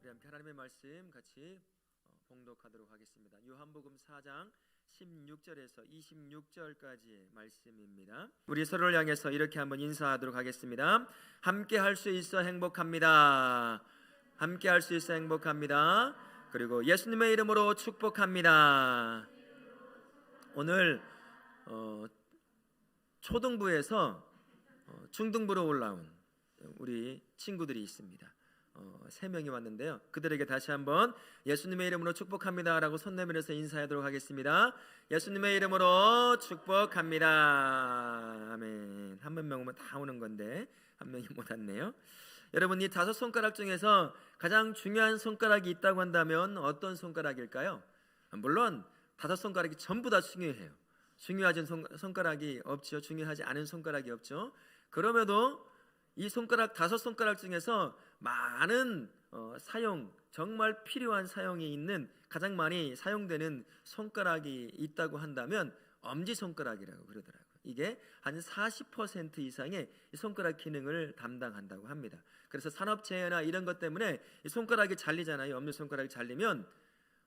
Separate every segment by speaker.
Speaker 1: 우리 함께 하나님의 말씀 같이 봉독하도록 하겠습니다. 요한복음 4장 16절에서 26절까지의 말씀입니다. 우리 서로를 향해서 이렇게 한번 인사하도록 하겠습니다. 함께 할 수 있어 행복합니다. 함께 할 수 있어 행복합니다. 그리고 예수님의 이름으로 축복합니다. 오늘 초등부에서 중등부로 올라온 우리 친구들이 있습니다. 3명이 왔는데요. 그들에게 다시 한번 예수님의 이름으로 축복합니다 라고 손 내밀어서 인사하도록 하겠습니다. 예수님의 이름으로 축복합니다. 아멘. 한 명 오면 다 오는 건데 한 명이 못 왔네요. 여러분, 이 5 손가락 중에서 가장 중요한 손가락이 있다고 한다면 어떤 손가락일까요? 물론 5 손가락이 전부 다 중요해요. 중요하진 손가락이 없죠. 중요하지 않은 손가락이 없죠. 그럼에도 이 손가락 5 손가락 중에서 많은 사용, 정말 필요한 사용이 있는, 가장 많이 사용되는 손가락이 있다고 한다면 엄지손가락이라고 그러더라고요. 이게 한 40% 이상의 손가락 기능을 담당한다고 합니다. 그래서 산업재해나 이런 것 때문에 이 손가락이 잘리잖아요. 엄지손가락이 잘리면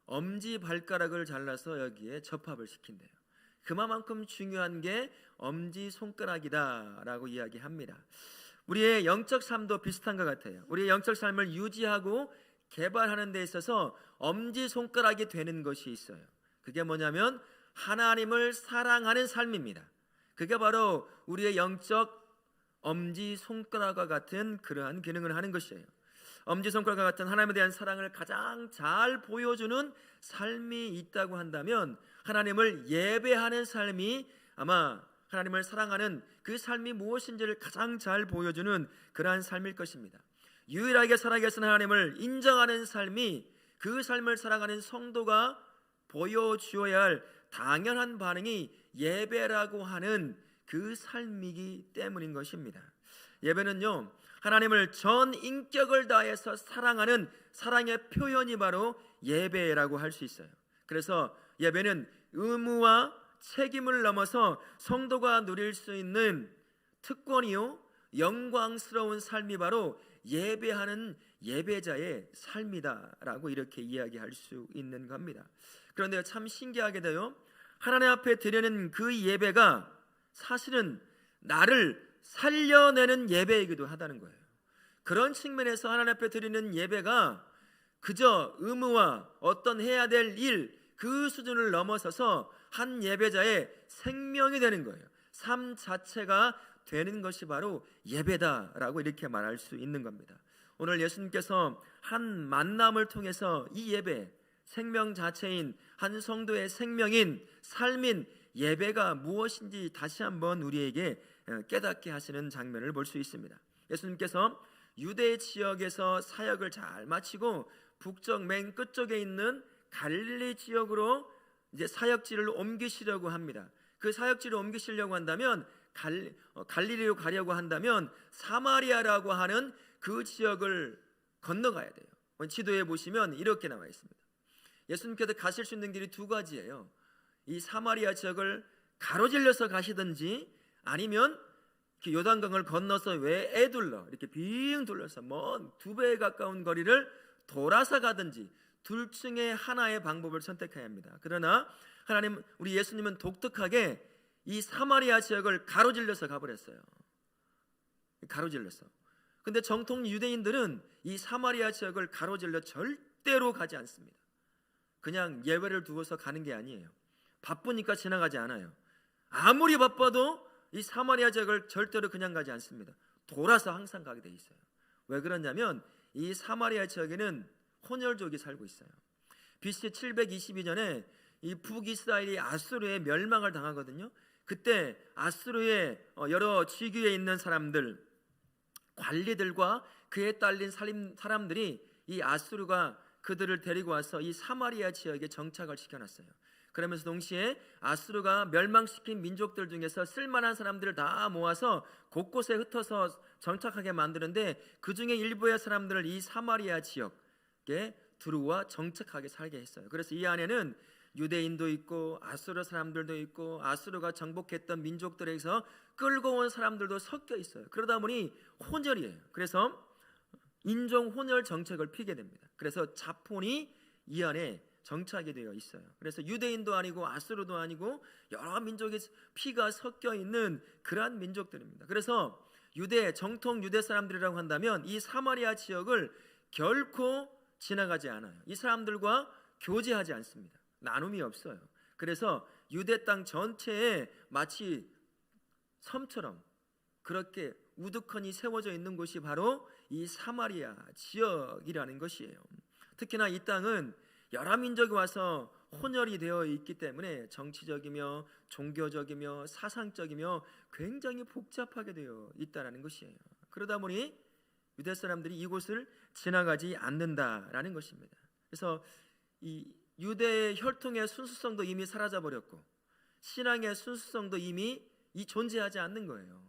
Speaker 1: 엄지발가락을 잘라서 여기에 접합을 시킨대요. 그만큼 중요한 게 엄지손가락이다라고 이야기합니다. 우리의 영적 삶도 비슷한 것 같아요. 우리의 영적 삶을 유지하고 개발하는 데 있어서 엄지손가락이 되는 것이 있어요. 그게 뭐냐면 하나님을 사랑하는 삶입니다. 그게 바로 우리의 영적 엄지손가락과 같은 그러한 기능을 하는 것이에요. 엄지손가락과 같은 하나님에 대한 사랑을 가장 잘 보여주는 삶이 있다고 한다면 하나님을 예배하는 삶이 아마 하나님을 사랑하는 그 삶이 무엇인지를 가장 잘 보여주는 그러한 삶일 것입니다. 유일하게 살아계신 하나님을 인정하는 삶이 그 삶을 살아가는 성도가 보여주어야 할 당연한 반응이 예배라고 하는 그 삶이기 때문인 것입니다. 예배는요, 하나님을 전 인격을 다해서 사랑하는 사랑의 표현이 바로 예배라고 할 수 있어요. 그래서 예배는 의무와 책임을 넘어서 성도가 누릴 수 있는 특권이요, 영광스러운 삶이 바로 예배하는 예배자의 삶이다라고 이렇게 이야기할 수 있는 겁니다. 그런데 참 신기하게도요, 하나님 앞에 드리는 그 예배가 사실은 나를 살려내는 예배이기도 하다는 거예요. 그런 측면에서 하나님 앞에 드리는 예배가 그저 의무와 어떤 해야 될 일, 그 수준을 넘어서서 한 예배자의 생명이 되는 거예요. 삶 자체가 되는 것이 바로 예배다라고 이렇게 말할 수 있는 겁니다. 오늘 예수님께서 한 만남을 통해서 이 예배, 생명 자체인 한 성도의 생명인 삶인 예배가 무엇인지 다시 한번 우리에게 깨닫게 하시는 장면을 볼 수 있습니다. 예수님께서 유대 지역에서 사역을 잘 마치고 북쪽 맨 끝쪽에 있는 갈릴리 지역으로 이제 사역지를 옮기시려고 합니다. 그 사역지를 옮기시려고 한다면 갈릴리로 가려고 한다면 사마리아라고 하는 그 지역을 건너가야 돼요. 지도에 보시면 이렇게 나와 있습니다. 예수님께서 가실 수 있는 길이 2가지예요. 이 사마리아 지역을 가로질러서 가시든지 아니면 요단강을 건너서 외에둘러 이렇게 빙 둘러서 먼 2배에 가까운 거리를 돌아서 가든지 둘 중에 하나의 방법을 선택해야 합니다. 그러나 하나님, 우리 예수님은 독특하게 이 사마리아 지역을 가로질러서 가버렸어요. 가로질러서. 근데 정통 유대인들은 이 사마리아 지역을 가로질러 절대로 가지 않습니다. 그냥 예외를 두어서 가는 게 아니에요. 바쁘니까 지나가지 않아요. 아무리 바빠도 이 사마리아 지역을 절대로 그냥 가지 않습니다. 돌아서 항상 가게 돼 있어요. 왜 그러냐면 이 사마리아 지역에는 혼혈족이 살고 있어요. BC 722년에 이 북이스라엘이 아수르에 멸망을 당하거든요. 그때 아수르의 여러 지귀에 있는 사람들, 관리들과 그에 딸린 사람들이 이 아수르가 그들을 데리고 와서 이 사마리아 지역에 정착을 시켜놨어요. 그러면서 동시에 아수르가 멸망시킨 민족들 중에서 쓸만한 사람들을 다 모아서 곳곳에 흩어서 정착하게 만드는데 그 중에 일부의 사람들을 이 사마리아 지역에 들어와 정착하게 살게 했어요. 그래서 이 안에는 유대인도 있고 아수르 사람들도 있고 아수르가 정복했던 민족들에서 끌고 온 사람들도 섞여 있어요. 그러다 보니 혼혈이에요. 그래서 인종 혼혈 정책을 피게 됩니다. 그래서 자폰이 이 안에 정착이 되어 있어요. 그래서 유대인도 아니고 아수르도 아니고 여러 민족의 피가 섞여 있는 그러한 민족들입니다. 그래서 정통 유대 사람들이라고 한다면 이 사마리아 지역을 결코 지나가지 않아요. 이 사람들과 교제하지 않습니다. 나눔이 없어요. 그래서 유대 땅 전체에 마치 섬처럼 그렇게 우두커니 세워져 있는 곳이 바로 이 사마리아 지역이라는 것이에요. 특히나 이 땅은 여러 민족이 와서 혼혈이 되어 있기 때문에 정치적이며 종교적이며 사상적이며 굉장히 복잡하게 되어 있다는 것이에요. 그러다 보니 유대 사람들이 이곳을 지나가지 않는다라는 것입니다. 그래서 이 유대의 혈통의 순수성도 이미 사라져 버렸고 신앙의 순수성도 이미 존재하지 않는 거예요.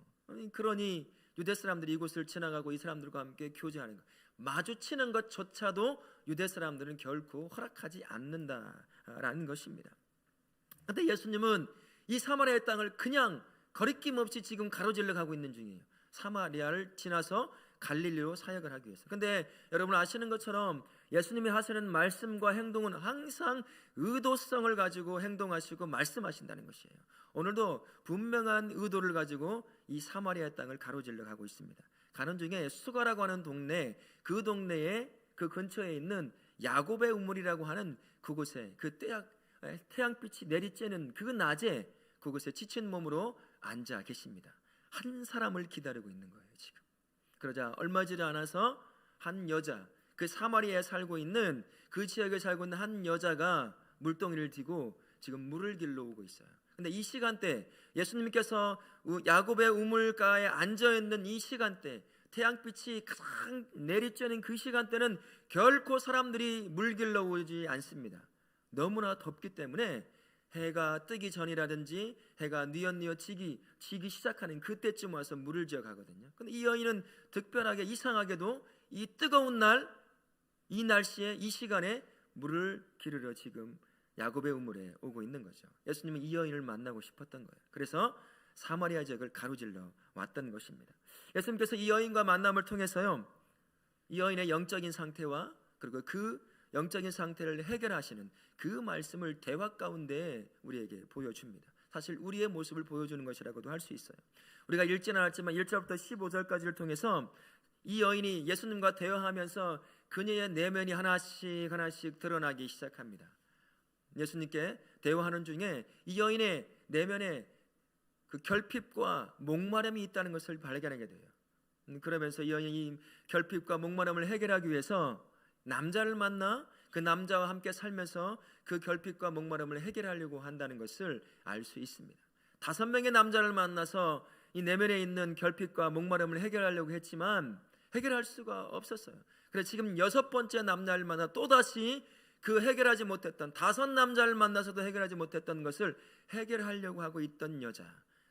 Speaker 1: 그러니 유대 사람들이 이곳을 지나가고 이 사람들과 함께 교제하는 것, 마주치는 것조차도 유대 사람들은 결코 허락하지 않는다라는 것입니다. 그런데 예수님은 이 사마리아 땅을 그냥 거리낌 없이 지금 가로질러 가고 있는 중이에요. 사마리아를 지나서 갈릴리로 사역을 하기 위해서. 근데 여러분 아시는 것처럼 예수님이 하시는 말씀과 행동은 항상 의도성을 가지고 행동하시고 말씀하신다는 것이에요. 오늘도 분명한 의도를 가지고 이 사마리아 땅을 가로질러 가고 있습니다. 가는 중에 수가라고 하는 동네, 그 동네에 그 근처에 있는 야곱의 우물이라고 하는 그곳에 그 태양빛이 내리쬐는 그 낮에 그곳에 지친 몸으로 앉아 계십니다. 한 사람을 기다리고 있는 거예요 지금. 그러자 얼마 지나 않아서 한 여자, 그 사마리아에 살고 있는 그 지역에 살고 있는 한 여자가 물동이를 쥐고 지금 물을 길러 오고 있어요. 근데 이 시간대 예수님께서 야곱의 우물가에 앉아 있는 이 시간대, 태양빛이 가장 내리쬐는 그 시간대는 결코 사람들이 물 길러 오지 않습니다. 너무나 덥기 때문에 해가 뜨기 전이라든지 해가 뉘엿뉘엿 지기 시작하는 그때쯤 와서 물을 지어 가거든요. 근데 이 여인은 특별하게 이상하게도 이 뜨거운 날, 이 날씨에 이 시간에 물을 기르러 지금 야곱의 우물에 오고 있는 거죠. 예수님은 이 여인을 만나고 싶었던 거예요. 그래서 사마리아 지역을 가로질러 왔던 것입니다. 예수님께서 이 여인과 만남을 통해서요, 이 여인의 영적인 상태와 그리고 그 영적인 상태를 해결하시는 그 말씀을 대화 가운데 우리에게 보여줍니다. 사실 우리의 모습을 보여주는 것이라고도 할 수 있어요. 우리가 읽지는 않았지만 1절부터 15절까지를 통해서 이 여인이 예수님과 대화하면서 그녀의 내면이 하나씩 드러나기 시작합니다. 예수님께 대화하는 중에 이 여인의 내면에 그 결핍과 목마름이 있다는 것을 발견하게 돼요. 그러면서 이 여인이 결핍과 목마름을 해결하기 위해서 남자를 만나 그 남자와 함께 살면서 그 결핍과 목마름을 해결하려고 한다는 것을 알 수 있습니다. 5명의 남자를 만나서 이 내면에 있는 결핍과 목마름을 해결하려고 했지만 해결할 수가 없었어요. 그래서 지금 6번째 남자를 만나 또다시 그 해결하지 못했던 5 남자를 만나서도 해결하지 못했던 것을 해결하려고 하고 있던 여자,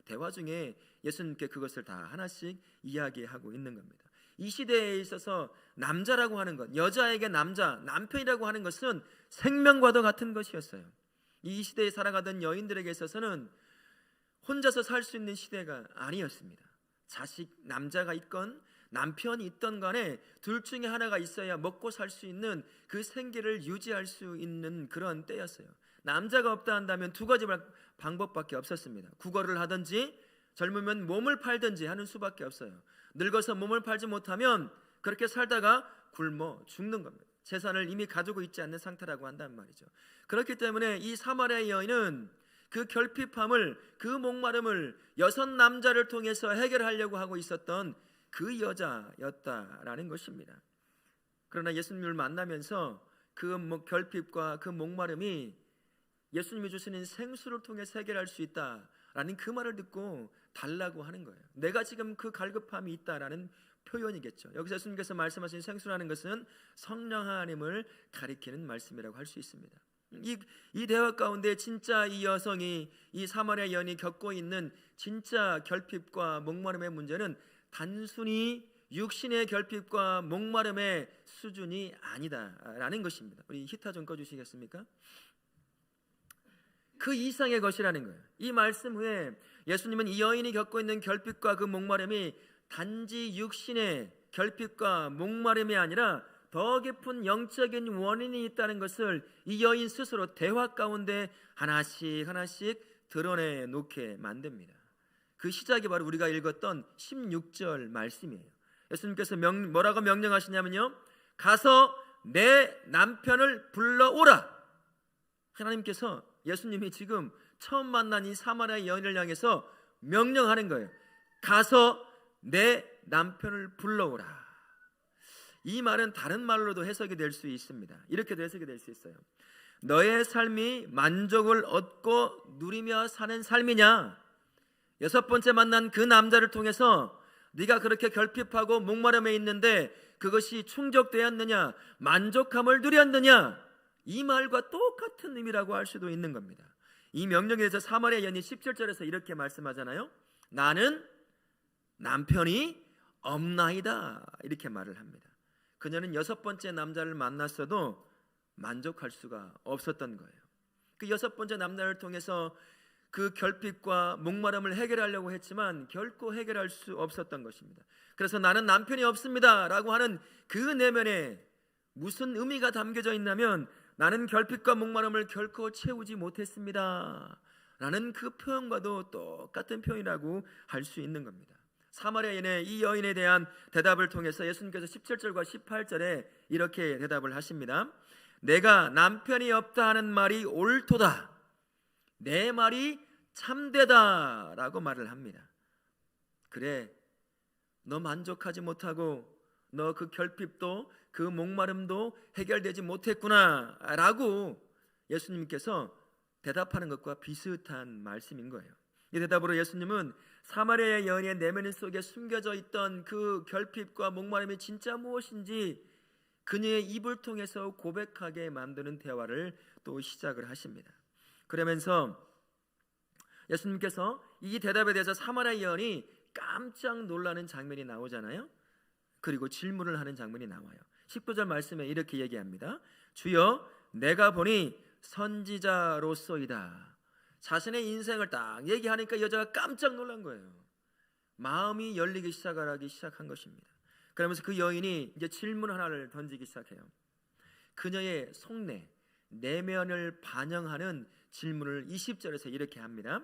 Speaker 1: 대화 중에 예수님께 그것을 다 하나씩 이야기하고 있는 겁니다. 이 시대에 있어서 남자라고 하는 것, 여자에게 남편이라고 하는 것은 생명과도 같은 것이었어요. 이 시대에 살아가던 여인들에게 있어서는 혼자서 살 수 있는 시대가 아니었습니다. 남자가 있건 남편이 있던 간에 둘 중에 하나가 있어야 먹고 살 수 있는 그 생계를 유지할 수 있는 그런 때였어요. 남자가 없다 한다면 2가지 방법밖에 없었습니다. 구걸을 하든지 젊으면 몸을 팔든지 하는 수밖에 없어요. 늙어서 몸을 팔지 못하면 그렇게 살다가 굶어 죽는 겁니다. 재산을 이미 가지고 있지 않는 상태라고 한단 말이죠. 그렇기 때문에 이 사마리아 여인은 그 결핍함을, 그 목마름을 6 남자를 통해서 해결하려고 하고 있었던 그 여자였다라는 것입니다. 그러나 예수님을 만나면서 그 결핍과 그 목마름이 예수님이 주시는 생수를 통해서 해결할 수 있다라는 그 말을 듣고 달라고 하는 거예요. 내가 지금 그 갈급함이 있다라는 표현이겠죠. 여기서 예수님께서 말씀하신 생수라는 것은 성령 하나님을 가리키는 말씀이라고 할 수 있습니다. 이 대화 가운데 진짜 이 여성이, 이 사마리아 여인이 겪고 있는 진짜 결핍과 목마름의 문제는 단순히 육신의 결핍과 목마름의 수준이 아니다라는 것입니다. 우리 히타 좀 꺼주시겠습니까? 그 이상의 것이라는 거예요. 이 말씀 후에 예수님은 이 여인이 겪고 있는 결핍과 그 목마름이 단지 육신의 결핍과 목마름이 아니라 더 깊은 영적인 원인이 있다는 것을 이 여인 스스로 대화 가운데 하나씩 하나씩 드러내 놓게 만듭니다. 그 시작이 바로 우리가 읽었던 16절 말씀이에요. 예수님께서 뭐라고 명령하시냐면요, 가서 내 남편을 불러오라. 하나님께서, 예수님이 지금 처음 만난 이 사마리아 여인을 향해서 명령하는 거예요. 가서 내 남편을 불러오라. 이 말은 다른 말로도 해석이 될 수 있습니다. 이렇게도 해석이 될 수 있어요. 너의 삶이 만족을 얻고 누리며 사는 삶이냐? 여섯 번째 만난 그 남자를 통해서 네가 그렇게 결핍하고 목마름에 있는데 그것이 충족되었느냐? 만족함을 누렸느냐? 이 말과 똑같은 의미라고 할 수도 있는 겁니다. 이 명령에 대해서 사마리아 여인이 17절에서 이렇게 말씀하잖아요. 나는 남편이 없나이다, 이렇게 말을 합니다. 그녀는 여섯 번째 남자를 만났어도 만족할 수가 없었던 거예요. 그 여섯 번째 남자를 통해서 그 결핍과 목마름을 해결하려고 했지만 결코 해결할 수 없었던 것입니다. 그래서 나는 남편이 없습니다 라고 하는 그 내면에 무슨 의미가 담겨져 있냐면, 나는 결핍과 목마름을 결코 채우지 못했습니다 라는 그 표현과도 똑같은 표현이라고 할 수 있는 겁니다. 사마리아인의 이 여인에 대한 대답을 통해서 예수님께서 17절과 18절에 이렇게 대답을 하십니다. 내가 남편이 없다 하는 말이 옳도다, 내 말이 참되다 라고 말을 합니다. 그래, 너 만족하지 못하고 너 그 결핍도 그 목마름도 해결되지 못했구나 라고 예수님께서 대답하는 것과 비슷한 말씀인 거예요. 이 대답으로 예수님은 사마리아 여인의 내면 속에 숨겨져 있던 그 결핍과 목마름이 진짜 무엇인지 그녀의 입을 통해서 고백하게 만드는 대화를 또 시작을 하십니다. 그러면서 예수님께서 이 대답에 대해서 사마리아 여인이 깜짝 놀라는 장면이 나오잖아요. 그리고 질문을 하는 장면이 나와요. 19절 말씀에 이렇게 얘기합니다. 주여, 내가 보니 선지자로소이다. 자신의 인생을 딱 얘기하니까 여자가 깜짝 놀란 거예요. 마음이 열리기 시작한 것입니다. 그러면서 그 여인이 이제 질문 하나를 던지기 시작해요. 그녀의 속내, 내면을 반영하는 질문을 20절에서 이렇게 합니다.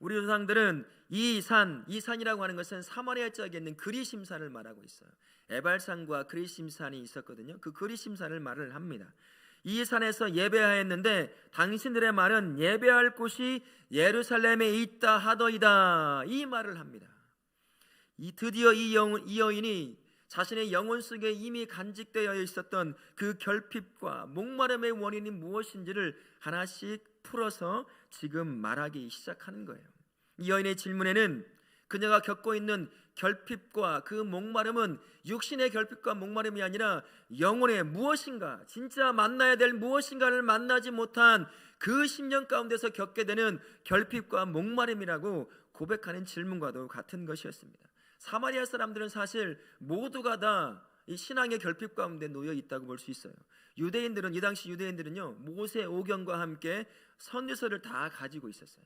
Speaker 1: 우리 조상들은 이 산이라고 하는 것은 사마리아 지역에 있는 그리심산을 말하고 있어요. 에발산과 그리심산이 있었거든요. 그 그리심산을 말을 합니다. 이 산에서 예배하였는데 당신들의 말은 예배할 곳이 예루살렘에 있다 하더이다, 이 말을 합니다. 드디어 이 여인이 자신의 영혼 속에 이미 간직되어 있었던 그 결핍과 목마름의 원인이 무엇인지를 하나씩 풀어서 지금 말하기 시작하는 거예요. 이 여인의 질문에는 그녀가 겪고 있는 결핍과 그 목마름은 육신의 결핍과 목마름이 아니라 영혼의 무엇인가, 진짜 만나야 될 무엇인가를 만나지 못한 그 심령 가운데서 겪게 되는 결핍과 목마름이라고 고백하는 질문과도 같은 것이었습니다. 사마리아 사람들은 사실 모두가 다 이 신앙의 결핍 가운데 놓여 있다고 볼 수 있어요. 유대인들은, 이 당시 유대인들은요, 모세 오경과 함께 선지서를 다 가지고 있었어요.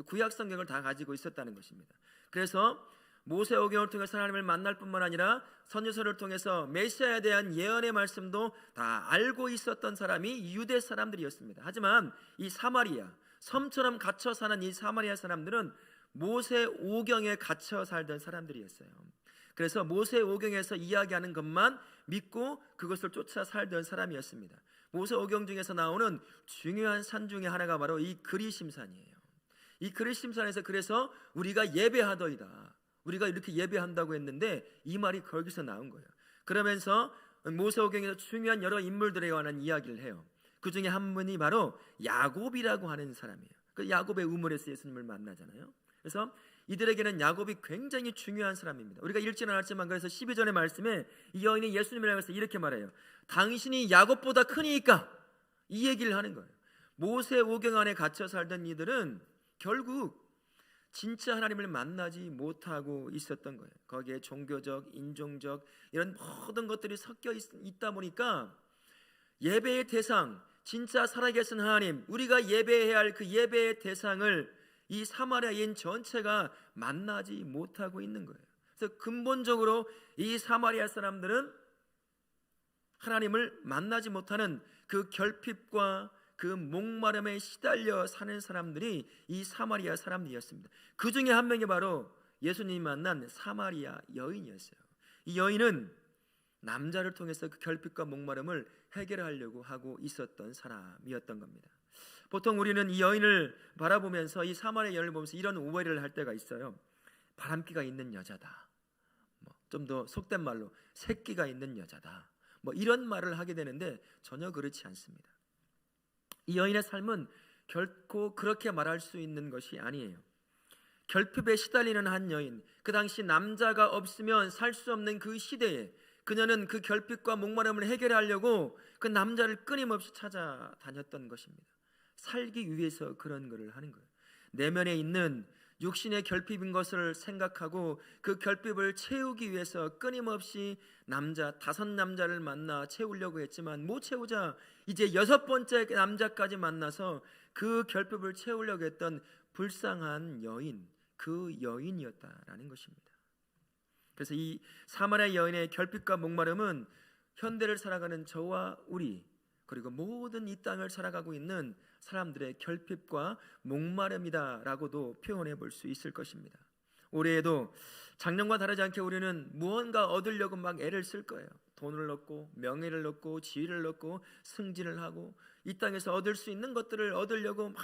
Speaker 1: 구약 성경을 다 가지고 있었다는 것입니다. 그래서 모세 오경을 통해서 하나님을 만날 뿐만 아니라 선지서를 통해서 메시아에 대한 예언의 말씀도 다 알고 있었던 사람이 유대 사람들이었습니다. 하지만 이 사마리아, 섬처럼 갇혀 사는 이 사마리아 사람들은 모세 오경에 갇혀 살던 사람들이었어요. 그래서 모세 오경에서 이야기하는 것만 믿고 그것을 쫓아 살던 사람이었습니다. 모세 오경 중에서 나오는 중요한 산 중에 하나가 바로 이 그리심산이에요. 이 그리심산에서 그래서 우리가 예배하더이다, 우리가 이렇게 예배한다고 했는데 이 말이 거기서 나온 거예요. 그러면서 모세오경에서 중요한 여러 인물들에 관한 이야기를 해요. 그 중에 한 분이 바로 야곱이라고 하는 사람이에요. 그 야곱의 우물에서 예수님을 만나잖아요. 그래서 이들에게는 야곱이 굉장히 중요한 사람입니다. 우리가 읽지는 않았지만 그래서 12절의 말씀에 이 여인이 예수님을 향해서 이렇게 말해요. 당신이 야곱보다 크니까, 이 얘기를 하는 거예요. 모세오경 안에 갇혀 살던 이들은 결국 진짜 하나님을 만나지 못하고 있었던 거예요. 거기에 종교적, 인종적 이런 모든 것들이 섞여 있다 보니까 예배의 대상, 진짜 살아계신 하나님, 우리가 예배해야 할 그 예배의 대상을 이 사마리아인 전체가 만나지 못하고 있는 거예요. 즉 근본적으로 이 사마리아 사람들은 하나님을 만나지 못하는 그 결핍과 그 목마름에 시달려 사는 사람들이 이 사마리아 사람들이었습니다. 그 중에 한 명이 바로 예수님이 만난 사마리아 여인이었어요. 이 여인은 남자를 통해서 그 결핍과 목마름을 해결하려고 하고 있었던 사람이었던 겁니다. 보통 우리는 이 여인을 바라보면서, 이 사마리아 여인을 보면서 이런 오해를 할 때가 있어요. 바람기가 있는 여자다, 좀 더 속된 말로 새끼가 있는 여자다, 이런 말을 하게 되는데 전혀 그렇지 않습니다. 이 여인의 삶은 결코 그렇게 말할 수 있는 것이 아니에요. 결핍에 시달리는 한 여인, 그 당시 남자가 없으면 살 수 없는 그 시대에 그녀는 그 결핍과 목마름을 해결하려고 그 남자를 끊임없이 찾아다녔던 것입니다. 살기 위해서 그런 것을 하는 거예요. 내면에 있는 육신의 결핍인 것을 생각하고 그 결핍을 채우기 위해서 끊임없이 다섯 남자를 만나 채우려고 했지만 못 채우자 이제 6번째 남자까지 만나서 그 결핍을 채우려고 했던 불쌍한 여인, 그 여인이었다라는 것입니다. 그래서 이 사마리아 여인의 결핍과 목마름은 현대를 살아가는 저와 우리, 그리고 모든 이 땅을 살아가고 있는 사람들의 결핍과 목마름이다라고도 표현해 볼 수 있을 것입니다. 올해에도 작년과 다르지 않게 우리는 무언가 얻으려고 막 애를 쓸 거예요. 돈을 얻고 명예를 얻고 지위를 얻고 승진을 하고 이 땅에서 얻을 수 있는 것들을 얻으려고 막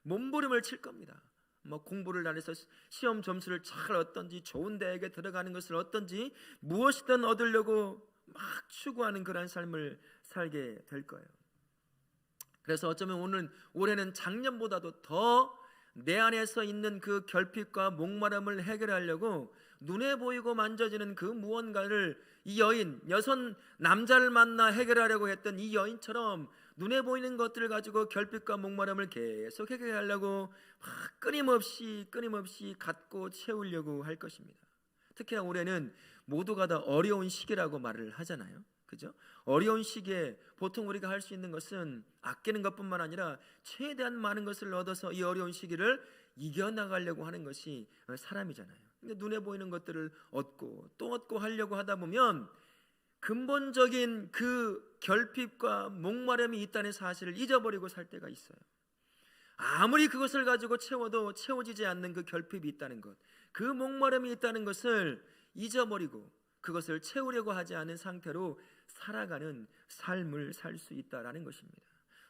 Speaker 1: 몸부림을 칠 겁니다. 공부를 잘해서 시험 점수를 잘 얻든지 좋은 대학에 들어가는 것을 얻든지 무엇이든 얻으려고 막 추구하는 그런 삶을 살게 될 거예요. 그래서 어쩌면 올해는 작년보다도 더 내 안에서 있는 그 결핍과 목마름을 해결하려고 눈에 보이고 만져지는 그 무언가를 이 여인, 6 남자를 만나 해결하려고 했던 이 여인처럼 눈에 보이는 것들을 가지고 결핍과 목마름을 계속 해결하려고 막 끊임없이 갖고 채우려고 할 것입니다. 특히나 올해는 모두가 다 어려운 시기라고 말을 하잖아요. 그죠? 어려운 시기에 보통 우리가 할 수 있는 것은 아끼는 것뿐만 아니라 최대한 많은 것을 얻어서 이 어려운 시기를 이겨나가려고 하는 것이 사람이잖아요. 그러니까 눈에 보이는 것들을 얻고 또 얻고 하려고 하다 보면 근본적인 그 결핍과 목마름이 있다는 사실을 잊어버리고 살 때가 있어요. 아무리 그것을 가지고 채워도 채워지지 않는 그 결핍이 있다는 것, 그 목마름이 있다는 것을 잊어버리고 그것을 채우려고 하지 않은 상태로 살아가는 삶을 살 수 있다라는 것입니다.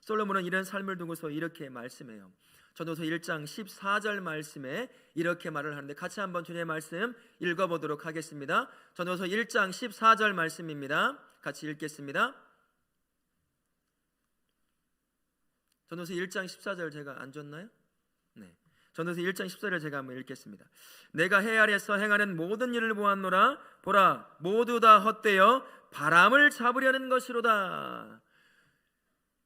Speaker 1: 솔로몬은 이런 삶을 두고서 이렇게 말씀해요. 전도서 1장 14절 말씀에 이렇게 말을 하는데 같이 한번 주님의 말씀 읽어보도록 하겠습니다. 전도서 1장 14절 말씀입니다. 같이 읽겠습니다. 전도서 1장 14절 제가 안 줬나요? 네. 전도서 1장 14절 제가 한번 읽겠습니다. 내가 해 아래서 행하는 모든 일을 보았노라. 보라, 모두 다 헛되어 바람을 잡으려는 것이로다.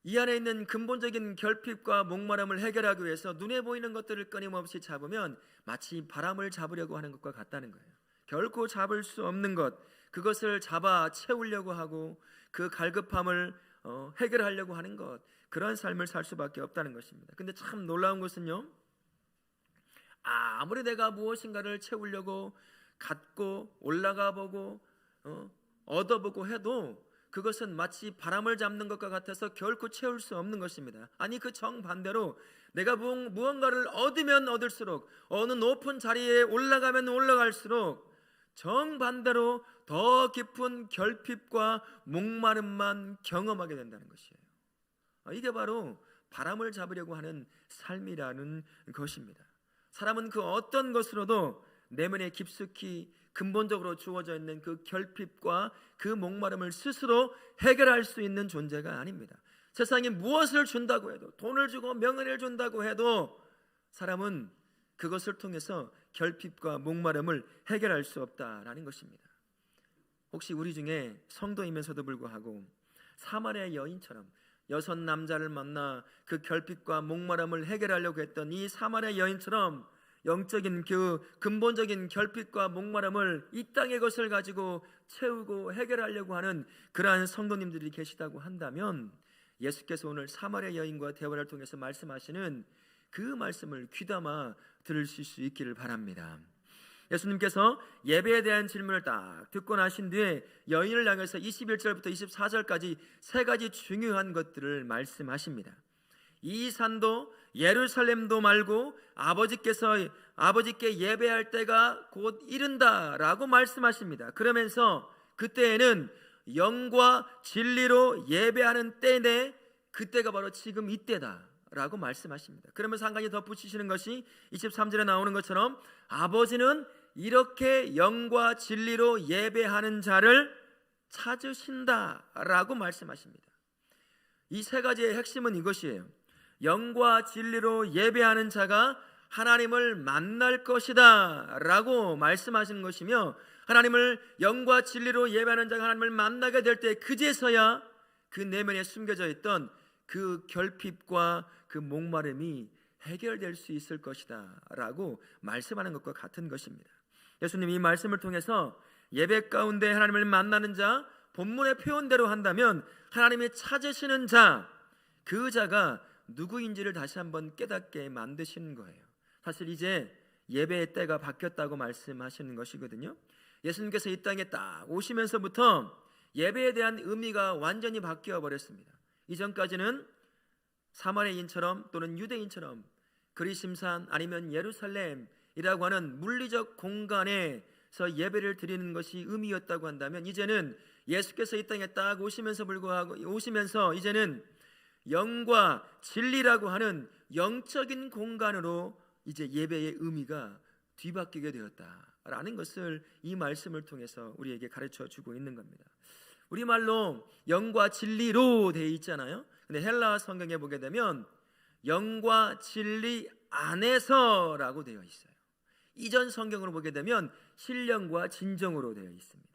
Speaker 1: 이 안에 있는 근본적인 결핍과 목마름을 해결하기 위해서 눈에 보이는 것들을 끊임없이 잡으면 마치 바람을 잡으려고 하는 것과 같다는 거예요. 결코 잡을 수 없는 것, 그것을 잡아 채우려고 하고 그 갈급함을 해결하려고 하는 것, 그런 삶을 살 수밖에 없다는 것입니다. 근데 참 놀라운 것은요, 아무리 내가 무엇인가를 채우려고 갖고 올라가 보고 얻어보고 해도 그것은 마치 바람을 잡는 것과 같아서 결코 채울 수 없는 것입니다. 아니, 그 정반대로 내가 무언가를 얻으면 얻을수록, 어느 높은 자리에 올라가면 올라갈수록 정반대로 더 깊은 결핍과 목마름만 경험하게 된다는 것이에요. 이게 바로 바람을 잡으려고 하는 삶이라는 것입니다. 사람은 그 어떤 것으로도 내면에 깊숙이 근본적으로 주어져 있는 그 결핍과 그 목마름을 스스로 해결할 수 있는 존재가 아닙니다. 세상에 무엇을 준다고 해도, 돈을 주고 명예를 준다고 해도 사람은 그것을 통해서 결핍과 목마름을 해결할 수 없다라는 것입니다. 혹시 우리 중에 성도이면서도 불구하고 사마리아 여인처럼 6 남자를 만나 그 결핍과 목마름을 해결하려고 했던 이 사마리아 여인처럼 영적인 그 근본적인 결핍과 목마름을 이 땅의 것을 가지고 채우고 해결하려고 하는 그러한 성도님들이 계시다고 한다면, 예수께서 오늘 사마리아 여인과 대화를 통해서 말씀하시는 그 말씀을 귀담아 들으실 수 있기를 바랍니다. 예수님께서 예배에 대한 질문을 딱 듣고 나신 뒤에 여인을 향해서 21절부터 24절까지 세 가지 중요한 것들을 말씀하십니다. 이 산도 예루살렘도 말고 아버지께 예배할 때가 곧 이른다라고 말씀하십니다. 그러면서 그때에는 영과 진리로 예배하는 때네, 그때가 바로 지금 이때다라고 말씀하십니다. 그러면서 한 가지 덧붙이시는 것이 23절에 나오는 것처럼 아버지는 이렇게 영과 진리로 예배하는 자를 찾으신다라고 말씀하십니다. 이 세 가지의 핵심은 이것이에요. 영과 진리로 예배하는 자가 하나님을 만날 것이다 라고 말씀하시는 것이며, 하나님을 영과 진리로 예배하는 자가 하나님을 만나게 될 때 그제서야 그 내면에 숨겨져 있던 그 결핍과 그 목마름이 해결될 수 있을 것이다 라고 말씀하는 것과 같은 것입니다. 예수님이 이 말씀을 통해서 예배 가운데 하나님을 만나는 자, 본문의 표현대로 한다면 하나님이 찾으시는 자, 그 자가 누구인지를 다시 한번 깨닫게 만드시는 거예요. 사실 이제 예배의 때가 바뀌었다고 말씀하시는 것이거든요. 예수님께서 이 땅에 딱 오시면서부터 예배에 대한 의미가 완전히 바뀌어 버렸습니다. 이전까지는 사마리아인처럼 또는 유대인처럼 그리심산 아니면 예루살렘이라고 하는 물리적 공간에서 예배를 드리는 것이 의미였다고 한다면, 이제는 예수께서 이 땅에 딱 오시면서 이제는 영과 진리라고 하는 영적인 공간으로 이제 예배의 의미가 뒤바뀌게 되었다라는 것을 이 말씀을 통해서 우리에게 가르쳐 주고 있는 겁니다. 우리말로 영과 진리로 되어 있잖아요. 근데 헬라 성경에 보게 되면 영과 진리 안에서라고 되어 있어요. 이전 성경으로 보게 되면 신령과 진정으로 되어 있습니다.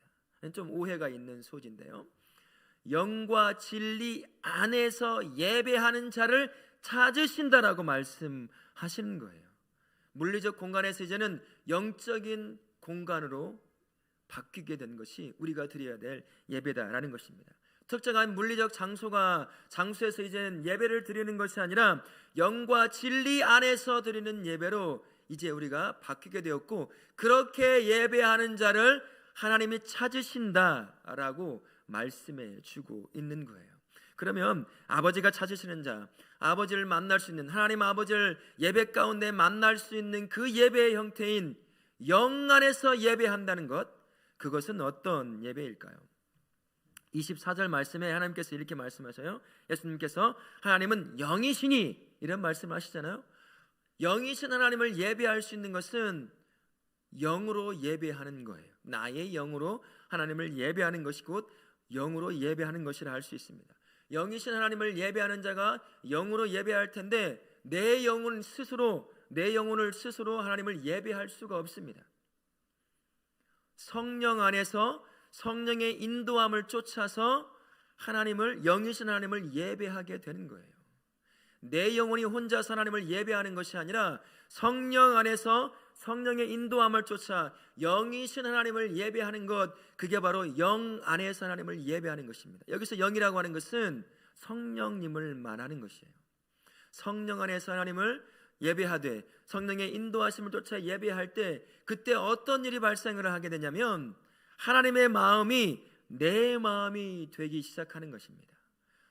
Speaker 1: 좀 오해가 있는 소지인데요. 영과 진리 안에서 예배하는 자를 찾으신다라고 말씀하시는 거예요. 물리적 공간에서 이제는 영적인 공간으로 바뀌게 된 것이 우리가 드려야 될 예배다라는 것입니다. 특정한 물리적 장소에서 이제는 예배를 드리는 것이 아니라 영과 진리 안에서 드리는 예배로 이제 우리가 바뀌게 되었고, 그렇게 예배하는 자를 하나님이 찾으신다라고 말씀해 주고 있는 거예요. 그러면 아버지가 찾으시는 자, 아버지를 만날 수 있는, 하나님 아버지를 예배 가운데 만날 수 있는 그 예배의 형태인 영 안에서 예배한다는 것, 그것은 어떤 예배일까요? 24절 말씀에 하나님께서 이렇게 말씀하셔요. 예수님께서 하나님은 영이시니 이런 말씀을 하시잖아요. 영이신 하나님을 예배할 수 있는 것은 영으로 예배하는 거예요. 나의 영으로 하나님을 예배하는 것이 곧 영으로 예배하는 것이라 할 수 있습니다. 영이신 하나님을 예배하는 자가 영으로 예배할 텐데 내 영혼을 스스로 하나님을 예배할 수가 없습니다. 성령 안에서 성령의 인도함을 쫓아서 하나님을, 영이신 하나님을 예배하게 되는 거예요. 내 영혼이 혼자서 하나님을 예배하는 것이 아니라 성령 안에서 성령의 인도함을 쫓아 영이신 하나님을 예배하는 것, 그게 바로 영 안에서 하나님을 예배하는 것입니다. 여기서 영이라고 하는 것은 성령님을 말하는 것이에요. 성령 안에서 하나님을 예배하되 성령의 인도하심을 쫓아 예배할 때 그때 어떤 일이 발생을 하게 되냐면 하나님의 마음이 내 마음이 되기 시작하는 것입니다.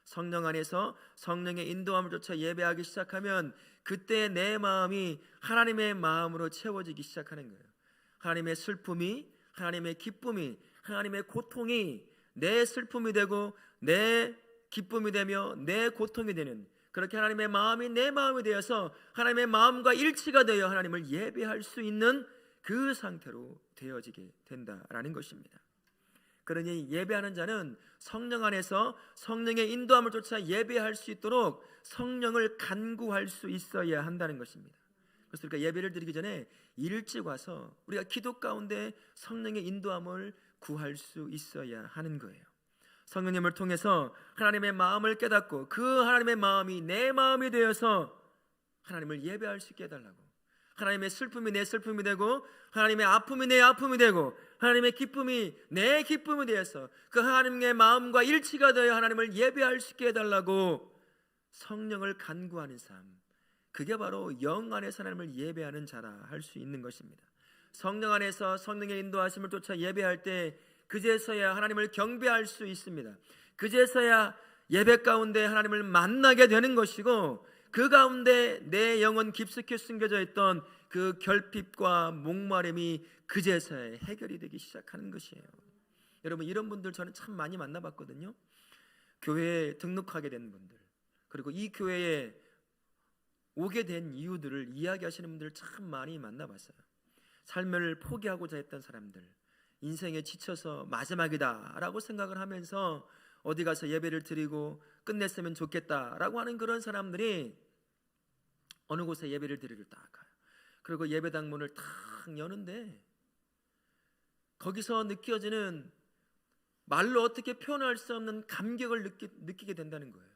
Speaker 1: 성령 안에서 성령의 인도함을 쫓아 예배하기 시작하면 그때 내 마음이 하나님의 마음으로 채워지기 시작하는 거예요. 하나님의 슬픔이, 하나님의 기쁨이, 하나님의 고통이 내 슬픔이 되고 내 기쁨이 되며 내 고통이 되는, 그렇게 하나님의 마음이 내 마음이 되어서 하나님의 마음과 일치가 되어 하나님을 예배할 수 있는 그 상태로 되어지게 된다라는 것입니다. 그러니 예배하는 자는 성령 안에서 성령의 인도함을 쫓아 예배할 수 있도록 성령을 간구할 수 있어야 한다는 것입니다. 그래서 우리가 예배를 드리기 전에 일찍 와서 우리가 기도 가운데 성령의 인도함을 구할 수 있어야 하는 거예요. 성령님을 통해서 하나님의 마음을 깨닫고 그 하나님의 마음이 내 마음이 되어서 하나님을 예배할 수 있게 해달라고, 하나님의 슬픔이 내 슬픔이 되고 하나님의 아픔이 내 아픔이 되고 하나님의 기쁨이 내 기쁨이 되어서 그 하나님의 마음과 일치가 되어 하나님을 예배할 수 있게 해달라고 성령을 간구하는 삶, 그게 바로 영 안에서 하나님을 예배하는 자라 할 수 있는 것입니다. 성령 안에서 성령의 인도하심을 쫓아 예배할 때 그제서야 하나님을 경배할 수 있습니다. 그제서야 예배 가운데 하나님을 만나게 되는 것이고, 그 가운데 내 영혼 깊숙이 숨겨져 있던 그 결핍과 목마름이 그제서야 해결이 되기 시작하는 것이에요. 여러분, 이런 분들 저는 참 많이 만나봤거든요. 교회에 등록하게 된 분들, 그리고 이 교회에 오게 된 이유들을 이야기하시는 분들 참 많이 만나봤어요. 삶을 포기하고자 했던 사람들, 인생에 지쳐서 마지막이다 라고 생각을 하면서 어디 가서 예배를 드리고 끝냈으면 좋겠다라고 하는 그런 사람들이 어느 곳에 예배를 드리러 딱 가요. 그리고 예배당 문을 탁 여는데 거기서 느껴지는 말로 어떻게 표현할 수 없는 감격을 느끼게 된다는 거예요.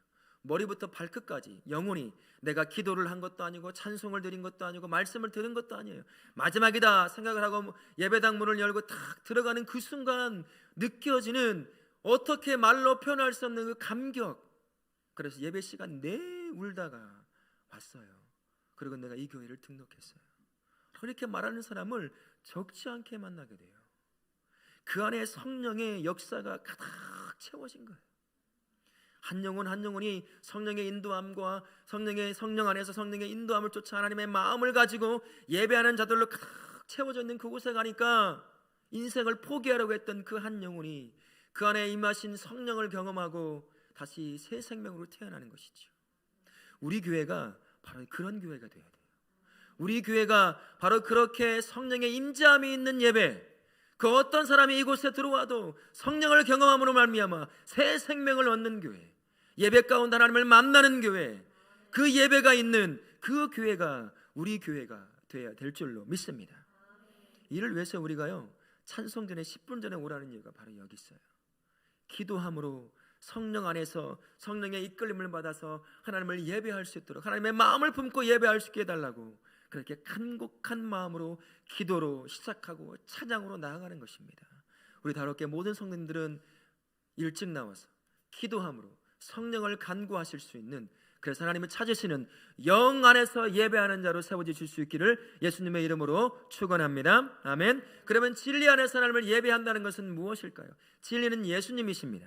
Speaker 1: 머리부터 발끝까지 영혼이, 내가 기도를 한 것도 아니고 찬송을 드린 것도 아니고 말씀을 들은 것도 아니에요. 마지막이다 생각을 하고 예배당 문을 열고 탁 들어가는 그 순간 느껴지는 어떻게 말로 표현할 수 없는 그 감격. 그래서 예배 시간 내 울다가 왔어요. 그리고 내가 이 교회를 등록했어요. 그렇게 말하는 사람을 적지 않게 만나게 돼요. 그 안에 성령의 역사가 가득 채워진 거예요. 한 영혼 한 영혼이 성령의 인도함과 성령 안에서 성령의 인도함을 쫓아 하나님의 마음을 가지고 예배하는 자들로 가득 채워져 있는 그곳에 가니까 인생을 포기하려고 했던 그 한 영혼이 그 안에 임하신 성령을 경험하고 다시 새 생명으로 태어나는 것이죠. 우리 교회가 바로 그런 교회가 되어야 돼요. 우리 교회가 바로 그렇게 성령의 임재함이 있는 예배, 그 어떤 사람이 이곳에 들어와도 성령을 경험함으로 말미암아 새 생명을 얻는 교회, 예배 가운데 하나님을 만나는 교회, 그 예배가 있는 그 교회가 우리 교회가 되어야 될 줄로 믿습니다. 이를 위해서 우리가요, 찬송 전에 10분 전에 오라는 이유가 바로 여기 있어요. 기도함으로 성령 안에서 성령의 이끌림을 받아서 하나님을 예배할 수 있도록, 하나님의 마음을 품고 예배할 수 있게 해달라고, 그렇게 간곡한 마음으로 기도로 시작하고 찬양으로 나아가는 것입니다. 우리 다롭게 모든 성도님들은 일찍 나와서 기도함으로 성령을 간구하실 수 있는, 그래서 하나님을 찾으시는 영 안에서 예배하는 자로 세워지실 수 있기를 예수님의 이름으로 축원합니다. 아멘. 그러면 진리 안에서 하나님을 예배한다는 것은 무엇일까요? 진리는 예수님이십니다.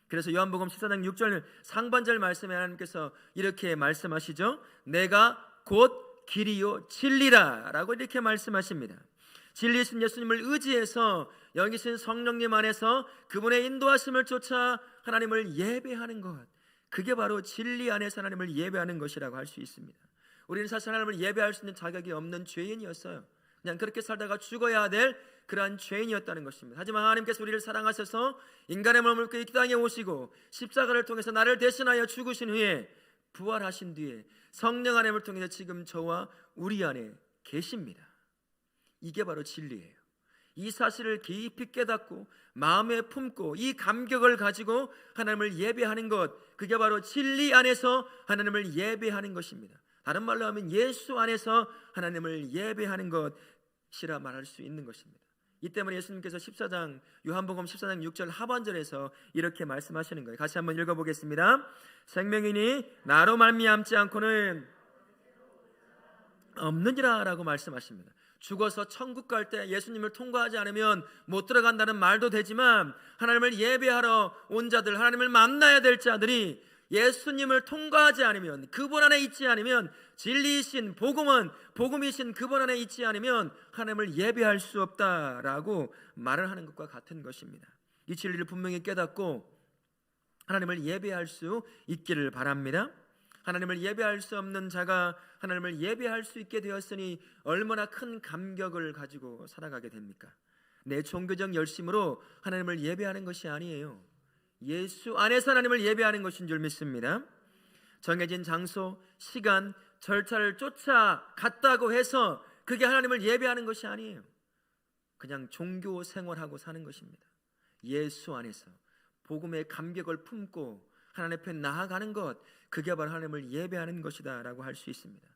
Speaker 1: 그래서 요한복음 14장 6절 상반절 말씀에 하나님께서 이렇게 말씀하시죠. 내가 곧 길이요 진리라 라고 이렇게 말씀하십니다. 진리이신 예수님을 의지해서 여기 계신 성령님 안에서 그분의 인도하심을 쫓아 하나님을 예배하는 것, 그게 바로 진리 안에서 하나님을 예배하는 것이라고 할 수 있습니다. 우리는 사실 하나님을 예배할 수 있는 자격이 없는 죄인이었어요. 그냥 그렇게 살다가 죽어야 될 그러한 죄인이었다는 것입니다. 하지만 하나님께서 우리를 사랑하셔서 인간의 몸을 입고 이 땅에 오시고 십자가를 통해서 나를 대신하여 죽으신 후에 부활하신 뒤에 성령 하나님을 통해서 지금 저와 우리 안에 계십니다. 이게 바로 진리예요. 이 사실을 깊이 깨닫고 마음에 품고 이 감격을 가지고 하나님을 예배하는 것, 그게 바로 진리 안에서 하나님을 예배하는 것입니다. 다른 말로 하면 예수 안에서 하나님을 예배하는 것이라 말할 수 있는 것입니다. 이 때문에 예수님께서 요한복음 14장 6절 하반절에서 이렇게 말씀하시는 거예요. 같이 한번 읽어보겠습니다. 생명이니 나로 말미암지 않고는 없느니라 라고 말씀하십니다. 죽어서 천국 갈 때 예수님을 통과하지 않으면 못 들어간다는 말도 되지만, 하나님을 예배하러 온 자들, 하나님을 만나야 될 자들이 예수님을 통과하지 않으면, 그분 안에 있지 않으면, 진리이신 복음이신 그분 안에 있지 않으면 하나님을 예배할 수 없다라고 말을 하는 것과 같은 것입니다. 이 진리를 분명히 깨닫고 하나님을 예배할 수 있기를 바랍니다. 하나님을 예배할 수 없는 자가 하나님을 예배할 수 있게 되었으니 얼마나 큰 감격을 가지고 살아가게 됩니까? 내 종교적 열심으로 하나님을 예배하는 것이 아니에요. 예수 안에서 하나님을 예배하는 것인 줄 믿습니다. 정해진 장소, 시간, 절차를 쫓아갔다고 해서 그게 하나님을 예배하는 것이 아니에요. 그냥 종교 생활하고 사는 것입니다. 예수 안에서 복음의 감격을 품고 하나님 앞에 나아가는 것, 그게 바로 하나님을 예배하는 것이다 라고 할 수 있습니다.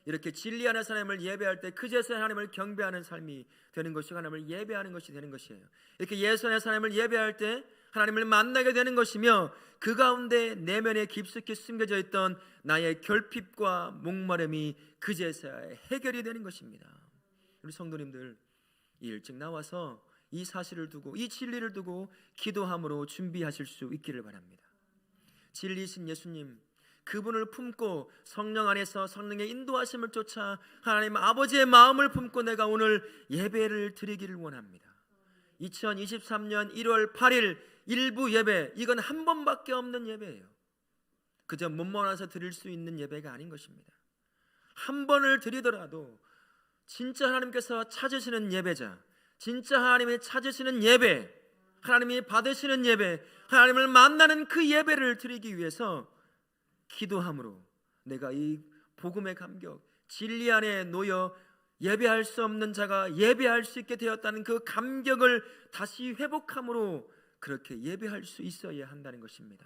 Speaker 1: 이렇게 진리 안에서 하나님을 예배할 때 그제서야 하나님을 경배하는 삶이 되는 것이고 하나님을 예배하는 것이 되는 것이에요. 이렇게 예수 안에서 하나님을 예배할 때 하나님을 만나게 되는 것이며, 그 가운데 내면에 깊숙이 숨겨져 있던 나의 결핍과 목마름이 그제서야 해결이 되는 것입니다. 우리 성도님들, 일찍 나와서 이 사실을 두고 이 진리를 두고 기도함으로 준비하실 수 있기를 바랍니다. 진리이신 예수님, 그분을 품고 성령 안에서 성령의 인도하심을 쫓아 하나님 아버지의 마음을 품고 내가 오늘 예배를 드리기를 원합니다. 2023년 1월 8일 일부 예배, 이건 한 번밖에 없는 예배예요. 그저 몸만 와서 드릴 수 있는 예배가 아닌 것입니다. 한 번을 드리더라도 진짜 하나님께서 찾으시는 예배자, 진짜 하나님이 찾으시는 예배, 하나님이 받으시는 예배, 하나님을 만나는 그 예배를 드리기 위해서 기도함으로 내가 이 복음의 감격, 진리 안에 놓여 예배할 수 없는 자가 예배할 수 있게 되었다는 그 감격을 다시 회복함으로 그렇게 예배할 수 있어야 한다는 것입니다.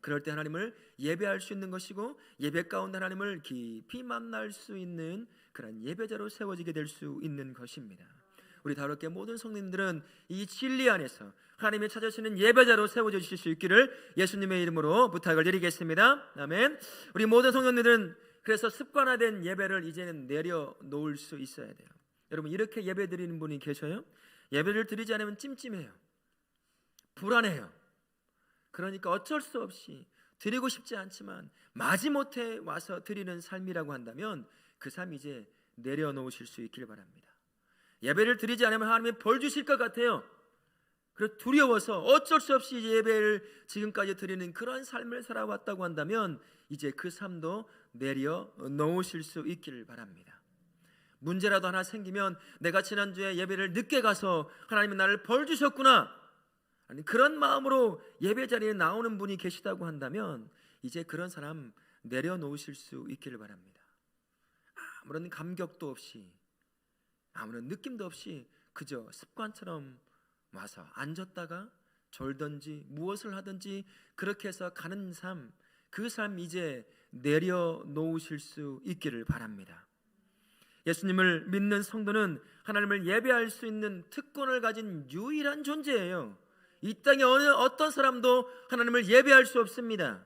Speaker 1: 그럴 때 하나님을 예배할 수 있는 것이고 예배 가운데 하나님을 깊이 만날 수 있는 그런 예배자로 세워지게 될 수 있는 것입니다. 우리 다롭게 모든 성도님들은 이 진리 안에서 하나님이 찾으시는 예배자로 세워져 주실 수 있기를 예수님의 이름으로 부탁을 드리겠습니다. 아멘. 우리 모든 성도님들은 그래서 습관화된 예배를 이제는 내려놓을 수 있어야 돼요. 여러분, 이렇게 예배 드리는 분이 계셔요? 예배를 드리지 않으면 찜찜해요, 불안해요. 그러니까 어쩔 수 없이 드리고 싶지 않지만 마지못해 와서 드리는 삶이라고 한다면 그 삶 이제 내려놓으실 수 있길 바랍니다. 예배를 드리지 않으면 하나님이 벌 주실 것 같아요. 그래서 두려워서 어쩔 수 없이 예배를 지금까지 드리는 그런 삶을 살아왔다고 한다면 이제 그 삶도 내려놓으실 수 있기를 바랍니다. 문제라도 하나 생기면 내가 지난주에 예배를 늦게 가서 하나님이 나를 벌 주셨구나, 아니 그런 마음으로 예배 자리에 나오는 분이 계시다고 한다면 이제 그런 사람 내려놓으실 수 있기를 바랍니다. 아무런 감격도 없이 아무런 느낌도 없이 그저 습관처럼 와서 앉았다가 졸든지 무엇을 하든지 그렇게 해서 가는 삶, 그 삶 이제 내려놓으실 수 있기를 바랍니다. 예수님을 믿는 성도는 하나님을 예배할 수 있는 특권을 가진 유일한 존재예요. 이 땅에 어떤 사람도 하나님을 예배할 수 없습니다.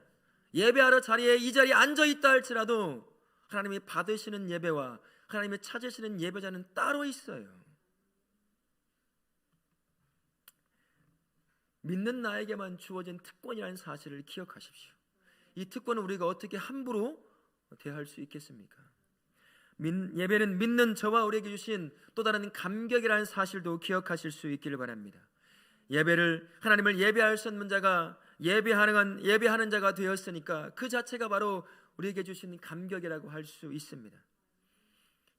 Speaker 1: 예배하러 이 자리에 앉아 있다 할지라도 하나님이 받으시는 예배와 하나님이 찾으시는 예배자는 따로 있어요. 믿는 나에게만 주어진 특권이라는 사실을 기억하십시오. 이 특권을 우리가 어떻게 함부로 대할 수 있겠습니까? 예배는 믿는 저와 우리에게 주신 또 다른 감격이라는 사실도 기억하실 수 있기를 바랍니다. 예배를 하나님을 예배할 수 없는 자가 예배하는 자가 되었으니까 그 자체가 바로 우리에게 주신 감격이라고 할 수 있습니다.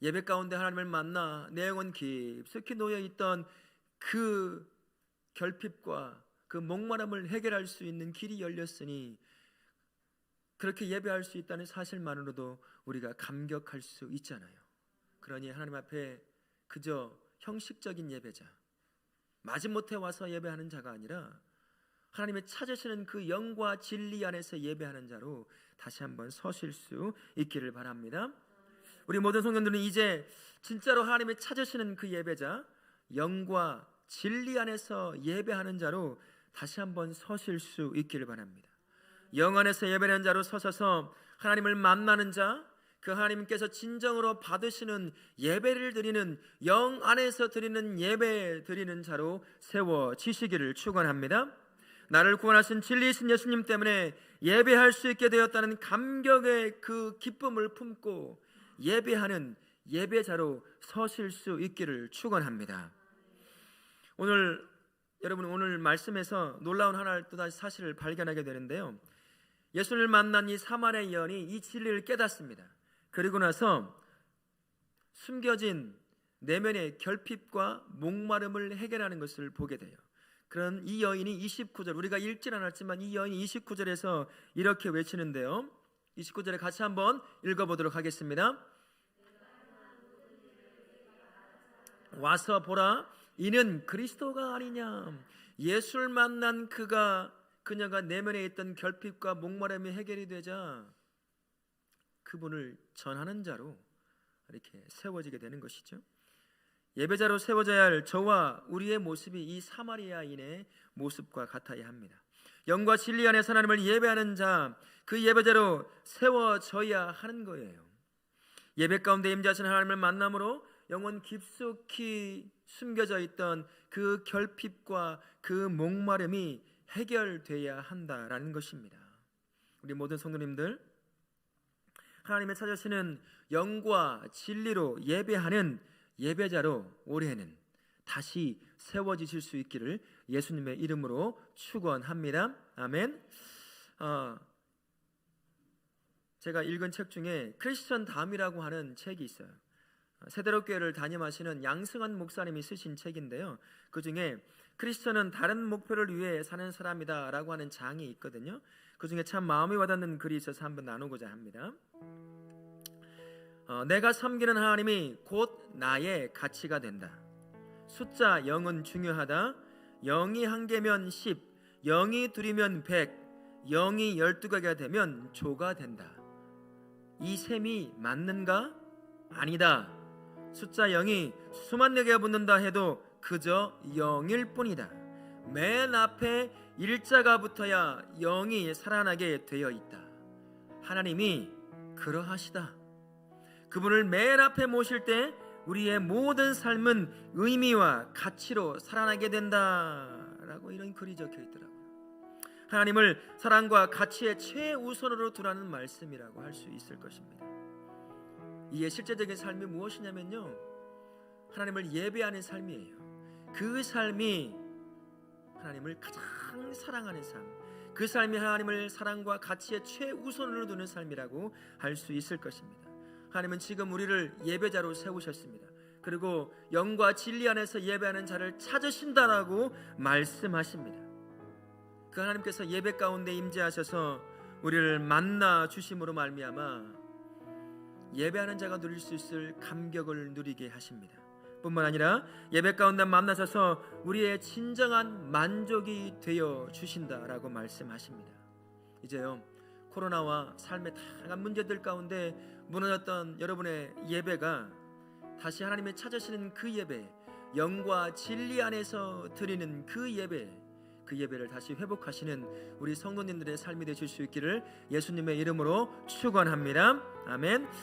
Speaker 1: 예배 가운데 하나님을 만나 내 영혼 깊숙이 놓여있던 그 결핍과 그 목마름을 해결할 수 있는 길이 열렸으니 그렇게 예배할 수 있다는 사실만으로도 우리가 감격할 수 있잖아요. 그러니 하나님 앞에 그저 형식적인 예배자, 마지못해 와서 예배하는 자가 아니라 하나님의 찾으시는 그 영과 진리 안에서 예배하는 자로 다시 한번 서실 수 있기를 바랍니다. 우리 모든 성도들은 이제 진짜로 하나님의 찾으시는 그 예배자, 영과 진리 안에서 예배하는 자로 다시 한번 서실 수 있기를 바랍니다. 영 안에서 예배하는 자로 서셔서 하나님을 만나는 자, 그 하나님께서 진정으로 받으시는 예배를 드리는 영 안에서 드리는 예배 드리는 자로 세워지시기를 축원합니다. 나를 구원하신 진리이신 예수님 때문에 예배할 수 있게 되었다는 감격의 그 기쁨을 품고 예배하는 예배자로 서실 수 있기를 축원합니다. 여러분 오늘 말씀에서 놀라운 하나의 또다시 사실을 발견하게 되는데요, 예수를 만난 이 사마리아 여인이 이 진리를 깨닫습니다. 그리고 나서 숨겨진 내면의 결핍과 목마름을 해결하는 것을 보게 돼요. 그런 이 여인이 29절, 우리가 읽진 않았지만 이 여인이 29절에서 이렇게 외치는데요, 29절에 같이 한번 읽어보도록 하겠습니다. 와서 보라, 이는 그리스도가 아니냐. 예수를 만난 그녀가 내면에 있던 결핍과 목마름이 해결이 되자 그분을 전하는 자로 이렇게 세워지게 되는 것이죠. 예배자로 세워져야 할 저와 우리의 모습이 이 사마리아인의 모습과 같아야 합니다. 영과 진리 안에서 하나님을 예배하는 자, 그 예배자로 세워져야 하는 거예요. 예배 가운데 임재하시는 하나님을 만남으로 영혼 깊숙이 숨겨져 있던 그 결핍과 그 목마름이 해결돼야 한다라는 것입니다. 우리 모든 성도님들, 하나님의 찾으시는 영과 진리로 예배하는 예배자로 올해는 다시 세워지실 수 있기를 예수님의 이름으로 축원합니다. 아멘. 제가 읽은 책 중에 크리스천 담이라고 하는 책이 있어요. 세대로교회를 담임하시는 양승환 목사님이 쓰신 책인데요, 그 중에 크리스천은 다른 목표를 위해 사는 사람이다 라고 하는 장이 있거든요. 그 중에 참 마음이 와닿는 글이 있어서 한번 나누고자 합니다. 내가 섬기는 하나님이 곧 나의 가치가 된다. 숫자 0은 중요하다. 0이 1개면 10, 0이 2이면 100, 0이 12개가 되면 조가 된다. 이 셈이 맞는가? 아니다. 숫자 0이 수만 개가 붙는다 해도 그저 0일 뿐이다. 맨 앞에 일자가 붙어야 0이 살아나게 되어 있다. 하나님이 그러하시다. 그분을 맨 앞에 모실 때 우리의 모든 삶은 의미와 가치로 살아나게 된다라고 이런 글이 적혀 있더라고요. 하나님을 사랑과 가치의 최우선으로 두라는 말씀이라고 할 수 있을 것입니다. 이게 실제적인 삶이 무엇이냐면요, 하나님을 예배하는 삶이에요. 그 삶이 하나님을 가장 사랑하는 삶, 그 삶이 하나님을 사랑과 가치의 최우선으로 두는 삶이라고 할 수 있을 것입니다. 하나님은 지금 우리를 예배자로 세우셨습니다. 그리고 영과 진리 안에서 예배하는 자를 찾으신다라고 말씀하십니다. 그 하나님께서 예배 가운데 임재하셔서 우리를 만나 주심으로 말미암아 예배하는 자가 누릴 수 있을 감격을 누리게 하십니다. 뿐만 아니라 예배 가운데 만나셔서 우리의 진정한 만족이 되어 주신다라고 말씀하십니다. 이제요, 코로나와 삶의 다양한 문제들 가운데 무너졌던 여러분의 예배가 다시 하나님의 찾으시는 그 예배, 영과 진리 안에서 드리는 그 예배를 다시 회복하시는 우리 성도님들의 삶이 되실 수 있기를 예수님의 이름으로 축원합니다. 아멘.